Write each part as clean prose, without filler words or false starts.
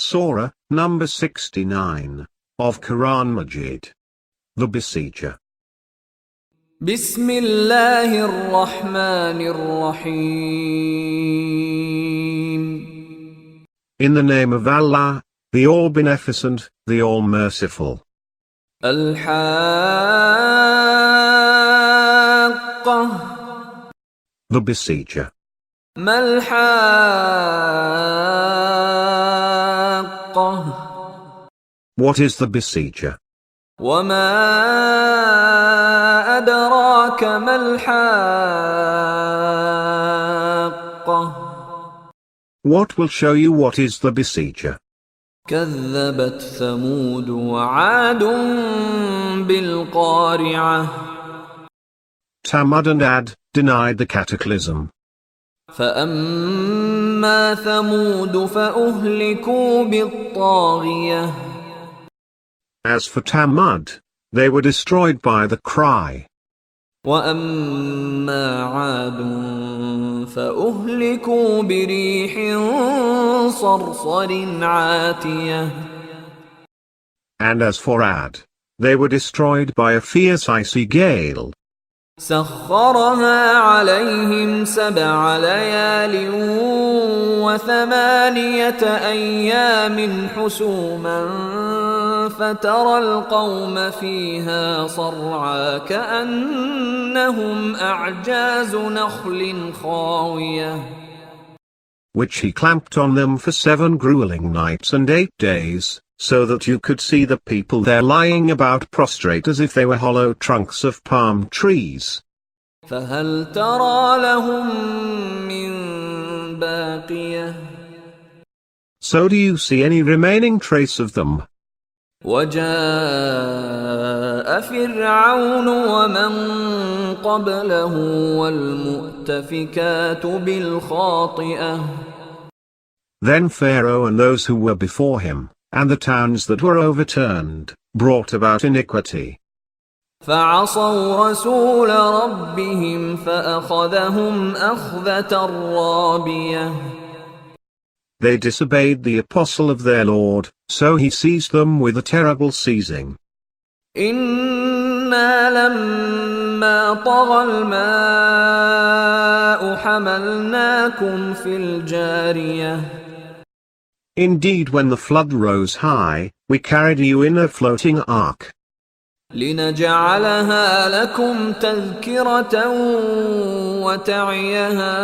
Surah, number 69, of Quran Majeed. The Besieger. Bismillahir Rahmanir Rahim. In the name of Allah, the All-Beneficent, the All-Merciful. Al Haqqah. The Besieger. Mal Haqqah. What is the Besieger? وَمَا أَدْرَاكَ مَا الْحَاقَّةُ. What will show you what is the Besieger? كَذَّبَتْ ثَمُودُ وَعَادٌ بِالْقَارِعَةِ. Thamud and Ad denied the cataclysm. فَأَمَّا ثَمُودُ فَأُهْلِكُوا بِالطَّاغِيَةِ. As for Thamud, they were destroyed by the cry. وَأَمَّا عَادٌ فَأُهْلِكُوا بِرِيحٍ صَرْصَرٍ عَاتِيَةٍ. And as for Ad, they were destroyed by a fierce icy gale. سخرها عليهم 7 ليال و8 أيام حسوما فترى القوم فيها صرعى كأنهم أعجاز نخل خاوية. Which he clamped on them for 7 grueling nights and 8 days, so that you could see the people there lying about prostrate as if they were hollow trunks of palm trees. فَهَلْ تَرَى لَهُم مِّن بَاقِيَةٍ. So do you see any remaining trace of them? وَجَاءَ فِرْعَوْنُ وَمَن قَبْلَهُ وَالْمُؤْتَفِكَاتُ بِالْخَاطِئَةِ. Then Pharaoh and those who were before him, and the towns that were overturned, brought about iniquity. فَعَصَوْا رَسُولَ رَبِّهِمْ فَأَخَذَهُمْ أَخْذَةً رَّابِيَةً. They disobeyed the apostle of their Lord, so he seized them with a terrible seizing. إِنَّا لَمَّا طَغَى الْمَاءُ حَمَلْنَاكُمْ فِي الْجَارِيَةِ. Indeed, when the flood rose high, we carried you in a floating ark. لِنَجْعَلَهَا لَكُمْ تَذْكِرَةً وَتَعِيَهَا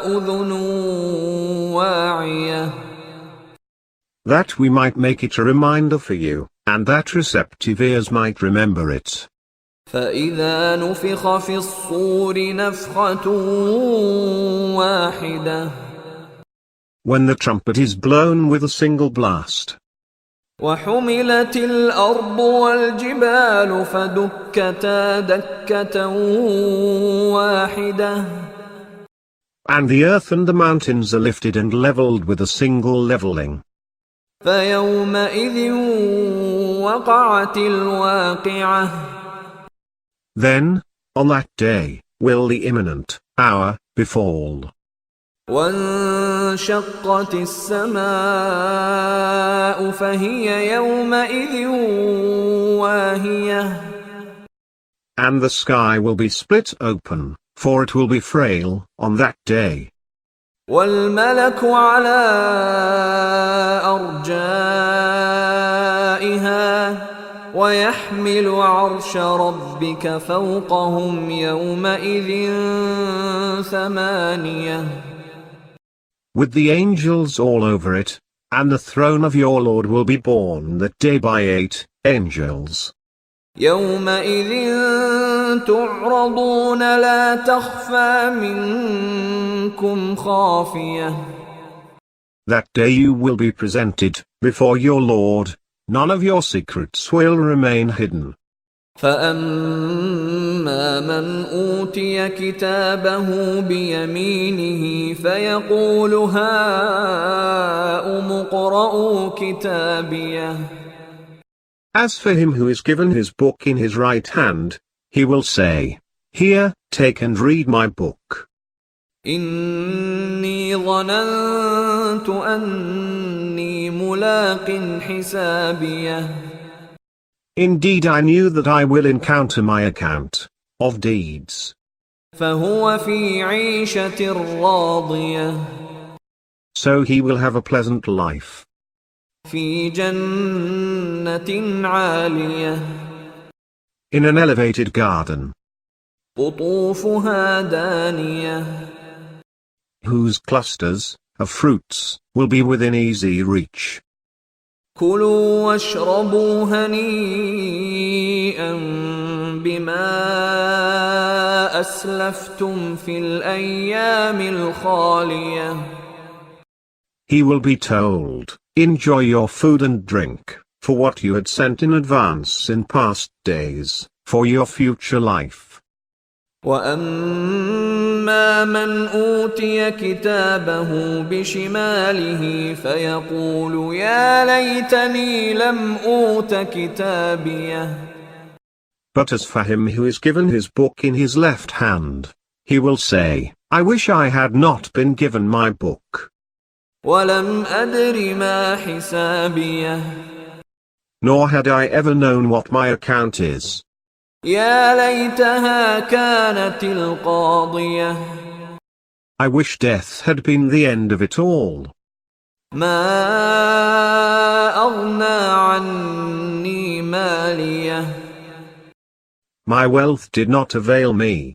أُذُنٌ وَاعِيَةٌ. That we might make it a reminder for you, and that receptive ears might remember it. فَإِذَا نُفِخَ فِي الصُّورِ نَفْخَةٌ وَاحِدَةٌ. When the trumpet is blown with a single blast. وَحُمِلَتِ الْأَرْضُ وَالْجِبَالُ فَدُكَّتَا دَكَّةً وَاحِدَةً. And the earth and the mountains are lifted and leveled with a single leveling. فَيَوْمَئِذٍ وَقَعَتِ الْوَاقِعَةُ. Then, on that day, will the imminent hour befall. وَانشَقَّتِ السَّمَاءُ فَهِيَ يَوْمَئِذٍ وَاهِيَةٌ. And the sky will be split open, for it will be frail on that day. وَالْمَلَكُ عَلَى أَرْجَائِهَا وَيَحْمِلُ عَرْشَ رَبِّكَ فَوْقَهُمْ يَوْمَئِذٍ 8. With the angels all over it, and the throne of your Lord will be borne that day by 8 angels. يَوْمَئِذٍ تُعْرَضُونَ لَا تَخْفَى مِنكُمْ خَافِيَةٌ. That day you will be presented before your Lord, none of your secrets will remain hidden. فَأَمَّا مَنْ أُوتِيَ كِتَابَهُ بِيَمِينِهِ فَيَقُولُ هَاؤُمُ اقْرَءُوا كِتَابِيَهْ. As for him who is given his book in his right hand, he will say, "Here, take and read my book." إني ظننت أني ملاق حسابيه. Indeed, I knew that I will encounter my account of deeds. فهو في عيشة راضية. So he will have a pleasant life. في جنة عالية. In an elevated garden, قطوفها دانية. whose clusters of fruits will be within easy reach. كلوا واشربوا هنيئا بما أسلفتم في الأيام الخالية. He will be told, enjoy your food and drink, for what you had sent in advance in past days, for your future life. وَأَمَّا مَنْ أُوتِيَ كِتَابَهُ بِشِمَالِهِ فَيَقُولُ يَا لَيْتَنِي لَمْ أُوتَ كِتَابِيَهْ. But as for him who is given his book in his left hand, he will say, I wish I had not been given my book. وَلَمْ أَدْرِ مَا حِسَابِيَهْ. Nor had I ever known what my account is. يَا لَيْتَهَا كَانَتِ الْقَاضِيَةَ. I wish death had been the end of it all. مَا أَغْنَى عَنِّي مَالِيَهْ. My wealth did not avail me.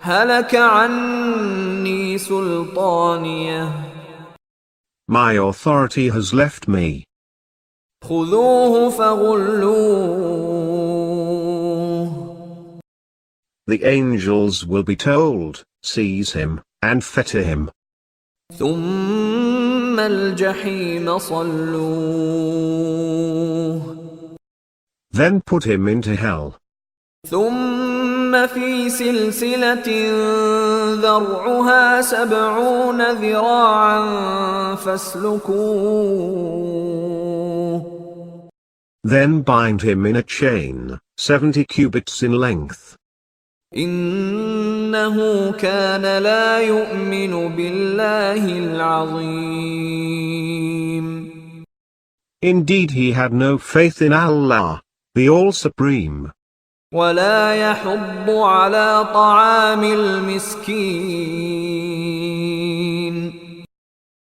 هَلَكَ عَنِّي سُلْطَانِيَهْ. My authority has left me. خُذُوهُ فَغُلُّوهُ. The angels will be told, seize him, and fetter him. ثُمَّ الْجَحِيمَ صَلُّوهُ. Then put him into hell. ثُمَّ فِي سِلْسِلَةٍ ذَرْعُهَا 70 ذِرَاعًا فَاسْلُكُوهُ. Then bind him in a chain, 70 cubits in length. إِنَّهُ كَانَ لَا يُؤْمِنُ بِاللَّهِ الْعَظِيمِ. Indeed, he had no faith in Allah, the All-Supreme. وَلَا يَحُضُّ عَلَى طَعَامِ الْمِسْكِينِ.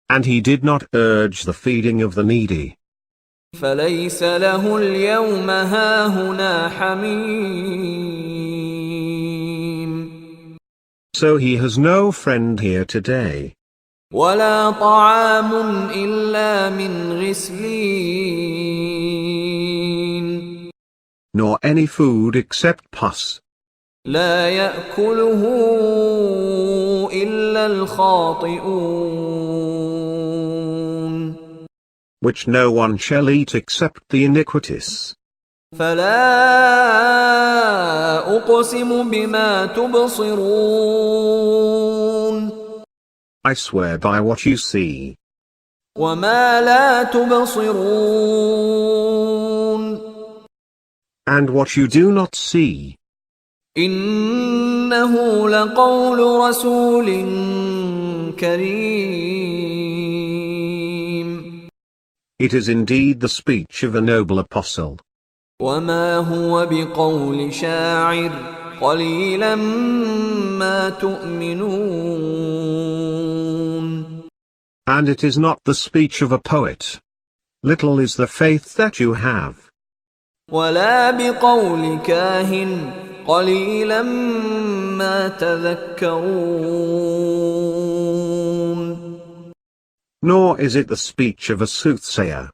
And he did not urge the feeding of the needy. فَلَيْسَ لَهُ الْيَوْمَ هَاهُنَا حَمِيمٌ. So he has no friend here today. وَلَا طَعَامٌ إِلَّا مِنْ غِسْلِينٍ. Nor any food except pus. لَا يَأْكُلُهُ إِلَّا الْخَاطِئُونَ. Which no one shall eat except the iniquitous. فَلَا أُقْسِمُ بِمَا تُبْصِرُونَ. I swear by what you see. وَمَا لَا تُبْصِرُونَ. And what you do not see. إِنَّهُ لَقَوْلُ رَسُولٍ كَرِيمٍ. It is indeed the speech of a noble apostle. وَمَا هُوَ بِقَوْلِ شَاعِرٍ قَلِيلًا مَا تُؤْمِنُونَ. And it is not the speech of a poet. Little is the faith that you have. وَلَا بِقَوْلِ كَاهِنٍ قَلِيلًا مَا تَذَكَّرُونَ. Nor is it the speech of a soothsayer.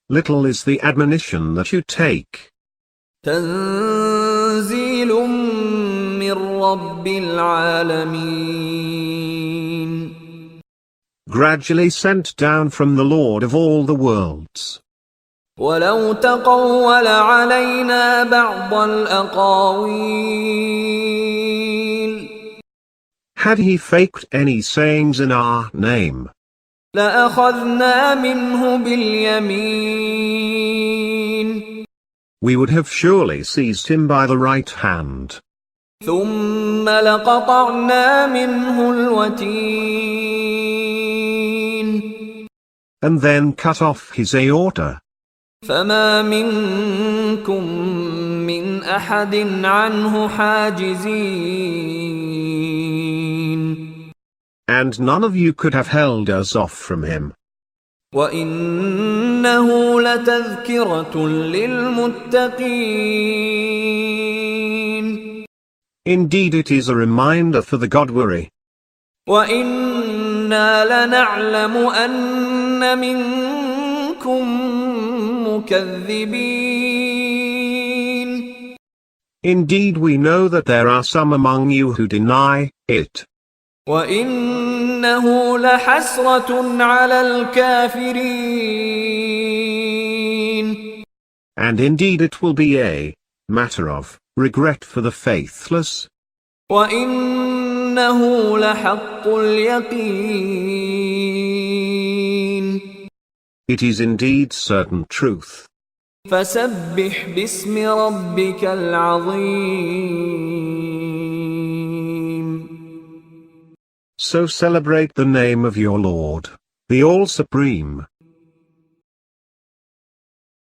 Little is the admonition that you take. تَنزِيلٌ مِّن رَّبِّ الْعَالَمِينَ. Gradually sent down from the Lord of all the worlds. وَلَوْ تَقَوَّلَ عَلَيْنَا بَعْضَ الْأَقَاوِيلِ. Had he faked any sayings in our name, لَأَخَذْنَا مِنْهُ بِالْيَمِينِ. we would have surely seized him by the right hand. ثم لقطعنا منه الوتين And then cut off his aorta. فما منكم من أحد عنه حاجزين And none of you could have held us off from him. وإنه لتذكرة للمتقين Indeed it is a reminder for the God-weary. وإنا لنعلم أن منكم مكذبين Indeed we know that there are some among you who deny it. وإنه لحسرة على الكافرين And indeed it will be a matter of regret for the faithless. وإنه لحق اليقين It is indeed certain truth. فسبح باسم ربك العظيم So celebrate the name of your Lord, the All-Supreme.